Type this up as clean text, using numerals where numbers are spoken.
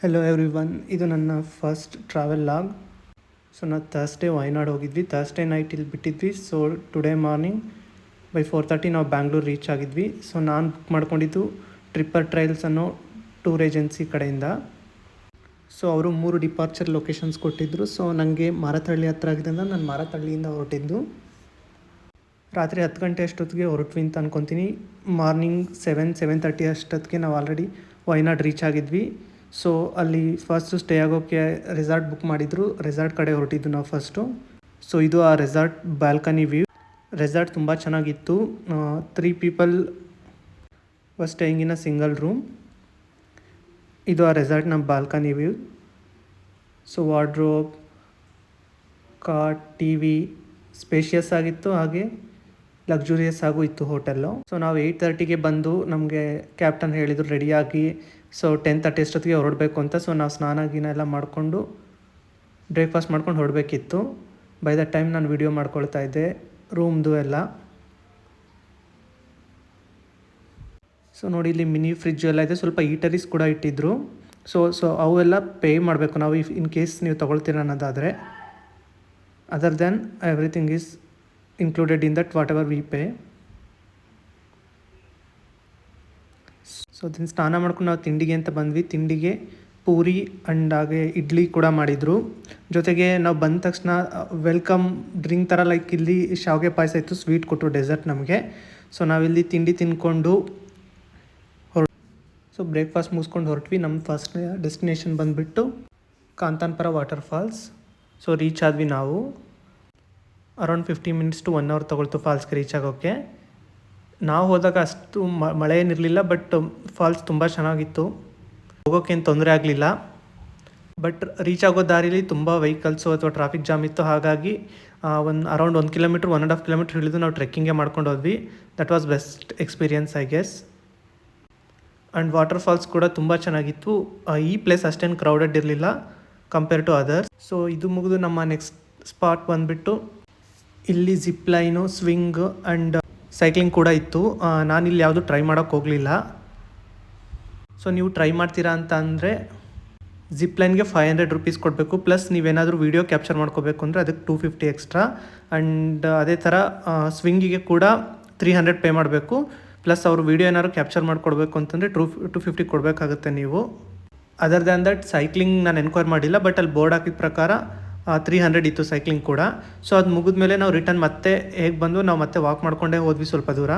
Hello every one, ಇದು ನನ್ನ first travel log. So ನಾವು ಥರ್ಸ್ಡೇ ವಯನಾಡ್ ಹೋಗಿದ್ವಿ. ಥರ್ಸ್ಡೇ ನೈಟ್ ಇಲ್ಲಿ ಬಿಟ್ಟಿದ್ವಿ. ಸೊ ಟುಡೇ ಮಾರ್ನಿಂಗ್ ಬೈ 4:30 ನಾವು ಬ್ಯಾಂಗ್ಳೂರು ರೀಚ್ ಆಗಿದ್ವಿ. ಸೊ ನಾನು ಬುಕ್ ಮಾಡ್ಕೊಂಡಿದ್ದು ಟ್ರಿಪ್ಪರ್ ಟ್ರೈಲ್ಸ್ ಅನ್ನೋ ಟೂರ್ ಏಜೆನ್ಸಿ ಕಡೆಯಿಂದ. ಸೊ ಅವರು 3 ಡಿಪಾರ್ಚರ್ ಲೊಕೇಶನ್ಸ್ ಕೊಟ್ಟಿದ್ದರು. ಸೊ ನನಗೆ ಮಾರತಹಳ್ಳಿ ಹತ್ರ ಆಗಿದ್ದರಿಂದ ನಾನು ಮಾರತಹಳ್ಳಿಯಿಂದ ಹೊರಟಿದ್ದು. ರಾತ್ರಿ 10 ಗಂಟೆ ಅಷ್ಟೊತ್ತಿಗೆ ಹೊರಟ್ವಿ ಅಂತ ಅಂದ್ಕೊತೀನಿ. ಮಾರ್ನಿಂಗ್ 7:30 ಅಷ್ಟೊತ್ತಿಗೆ ನಾವು ಆಲ್ರೆಡಿ ವಯನಾಡ್ ರೀಚ್ ಆಗಿದ್ವಿ. ಸೊ ಅಲ್ಲಿ ಫಸ್ಟು ಸ್ಟೇ ಆಗೋಕ್ಕೆ ರೆಸಾರ್ಟ್ ಬುಕ್ ಮಾಡಿದ್ರು. ರೆಸಾರ್ಟ್ ಕಡೆ ಹೊರಟಿದ್ದು ನಾವು ಫಸ್ಟು. ಸೊ ಇದು ಆ ರೆಸಾರ್ಟ್ ಬಾಲ್ಕನಿ ವ್ಯೂ. ರೆಸಾರ್ಟ್ ತುಂಬ ಚೆನ್ನಾಗಿತ್ತು. 3 people was staying in a single room. ಇದು ಆ ರೆಸಾರ್ಟ್ನ ಬಾಲ್ಕನಿ ವ್ಯೂ. ಸೊ ವಾರ್ಡ್ರೋಬ್, ಕಾಟ್, TV ಸ್ಪೇಷಿಯಸ್ ಆಗಿತ್ತು, ಹಾಗೆ ಲಕ್ಸುರಿಯಸ್ ಆಗೂ ಇತ್ತು ಹೋಟೆಲ್ಲು. ಸೊ ನಾವು 8:30ಗೆ ಬಂದು ನಮಗೆ ಕ್ಯಾಪ್ಟನ್ ಹೇಳಿದರು ರೆಡಿಯಾಗಿ. ಸೊ 10:30 ಅಷ್ಟೊತ್ತಿಗೆ ಹೊರಡಬೇಕು ಅಂತ. ಸೊ ನಾವು ಸ್ನಾನ ಗೀನ ಎಲ್ಲ ಮಾಡಿಕೊಂಡು ಬ್ರೇಕ್ಫಾಸ್ಟ್ ಮಾಡ್ಕೊಂಡು ಹೊರಡಬೇಕಿತ್ತು. ಬೈ ದ ಟೈಮ್ ನಾನು ವಿಡಿಯೋ ಮಾಡ್ಕೊಳ್ತಾ ಇದ್ದೆ ರೂಮ್ದು ಎಲ್ಲ. ಸೊ ನೋಡಿ, ಇಲ್ಲಿ ಮಿನಿ ಫ್ರಿಜ್ಜು ಎಲ್ಲ ಇದೆ. ಸ್ವಲ್ಪ ಈಟರೀಸ್ ಕೂಡ ಇಟ್ಟಿದ್ದರು. ಸೊ ಅವೆಲ್ಲ ಪೇ ಮಾಡಬೇಕು ನಾವು, ಇನ್ ಕೇಸ್ ನೀವು ತೊಗೊಳ್ತೀರ ಅನ್ನೋದಾದರೆ. Other than everything is included in that whatever we pay. So ಅದನ್ನು ಸ್ನಾನ ಮಾಡ್ಕೊಂಡು ನಾವು ತಿಂಡಿಗೆ ಅಂತ ಬಂದ್ವಿ. ತಿಂಡಿಗೆ ಪೂರಿ ಆ್ಯಂಡ್ ಹಾಗೆ ಇಡ್ಲಿ ಕೂಡ ಮಾಡಿದರು. ಜೊತೆಗೆ ನಾವು ಬಂದ ತಕ್ಷಣ ವೆಲ್ಕಮ್ ಡ್ರಿಂಕ್ ಥರ ಲೈಕ್ ಇಲ್ಲಿ ಶಾವಿಗೆ ಪಾಯಸ ಇತ್ತು, ಸ್ವೀಟ್ ಕೊಟ್ಟರು, ಡೆಸರ್ಟ್ ನಮಗೆ. ಸೊ ನಾವಿಲ್ಲಿ ತಿಂಡಿ ತಿಂದ್ಕೊಂಡು ಸೊ ಬ್ರೇಕ್ಫಾಸ್ಟ್ ಮುಗಿಸ್ಕೊಂಡು ಹೊರಟ್ವಿ. ನಮ್ಮ ಫಸ್ಟ್ ಡೆಸ್ಟಿನೇಷನ್ ಬಂದುಬಿಟ್ಟು Kantanapura water falls. So reach ಆದ್ವಿ ನಾವು. ಅರೌಂಡ್ 15 ಮಿನಿಟ್ಸ್ ಟು 1 ಅವರ್ ತೊಗೊಳ್ತು ಫಾಲ್ಸ್ಗೆ ರೀಚ್ ಆಗೋಕ್ಕೆ. ನಾವು ಹೋದಾಗ ಅಷ್ಟು ಮಳೆ ಏನಿರಲಿಲ್ಲ, ಬಟ್ ಫಾಲ್ಸ್ ತುಂಬ ಚೆನ್ನಾಗಿತ್ತು. ಹೋಗೋಕ್ಕೆ ಏನು ತೊಂದರೆ ಆಗಲಿಲ್ಲ. ಬಟ್ ರೀಚ್ ಆಗೋ ದಾರಿಲಿ ತುಂಬ ವೆಹಿಕಲ್ಸು ಅಥವಾ ಟ್ರಾಫಿಕ್ ಜಾಮ್ ಇತ್ತು. ಹಾಗಾಗಿ ಅರೌಂಡ್ 1 ಕಿಲೋಮೀಟ್ರ್ 1.5 ಕಿಲೋಮೀಟ್ರ್ ಹಿಡಿದು ನಾವು ಟ್ರೆಕ್ಕಿಂಗೇ ಮಾಡ್ಕೊಂಡು ಹೋದ್ವಿ. That was best experience I guess. And waterfalls ಕೂಡ ತುಂಬ ಚೆನ್ನಾಗಿತ್ತು. ಈ ಪ್ಲೇಸ್ ಅಷ್ಟೇನು ಕ್ರೌಡೆಡ್ ಇರಲಿಲ್ಲ ಕಂಪೇರ್ ಟು ಅದರ್ಸ್. ಸೊ ಇದು ಮುಗಿದು ನಮ್ಮ ನೆಕ್ಸ್ಟ್ ಸ್ಪಾಟ್ ಬಂದುಬಿಟ್ಟು ಇಲ್ಲಿ zip line, swing and cycling ಕೂಡ ಇತ್ತು. ನಾನಿಲ್ಲಿ ಯಾವುದು ಟ್ರೈ ಮಾಡೋಕ್ಕೆ ಹೋಗಲಿಲ್ಲ. ಸೊ ನೀವು ಟ್ರೈ ಮಾಡ್ತೀರಾ ಅಂತ ಅಂದರೆ ಜಿಪ್ ಲೈನ್ಗೆ 500 ರೂಪೀಸ್ ಕೊಡಬೇಕು. ಪ್ಲಸ್ ನೀವೇನಾದರೂ ವೀಡಿಯೋ ಕ್ಯಾಪ್ಚರ್ ಮಾಡ್ಕೋಬೇಕು ಅಂದರೆ ಅದಕ್ಕೆ 250 ಎಕ್ಸ್ಟ್ರಾ. ಆ್ಯಂಡ್ ಅದೇ ಥರ ಸ್ವಿಂಗಿಗೆ ಕೂಡ 300 ಪೇ ಮಾಡಬೇಕು. ಪ್ಲಸ್ ಅವರು ವೀಡಿಯೋ ಏನಾದ್ರು ಕ್ಯಾಪ್ಚರ್ ಮಾಡಿಕೊಡ್ಬೇಕು ಅಂತಂದರೆ 250 ಕೊಡಬೇಕಾಗುತ್ತೆ ನೀವು. ಅದರ್ ದ್ಯಾನ್ ದಟ್ ಸೈಕ್ಲಿಂಗ್ ನಾನು ಎನ್ಕ್ವೈರ್ ಮಾಡಿಲ್ಲ, ಬಟ್ ಅಲ್ಲಿ ಬೋರ್ಡ್ ಹಾಕಿದ ಪ್ರಕಾರ 300 ಇತ್ತು ಸೈಕ್ಲಿಂಗ್ ಕೂಡ. ಸೊ ಅದು ಮುಗಿದ್ಮೇಲೆ ನಾವು ರಿಟರ್ನ್ ಮತ್ತೆ ಹೇಗೆ ಬಂದು ನಾವು ಮತ್ತೆ ವಾಕ್ ಮಾಡ್ಕೊಂಡೇ ಹೋದ್ವಿ ಸ್ವಲ್ಪ ದೂರ.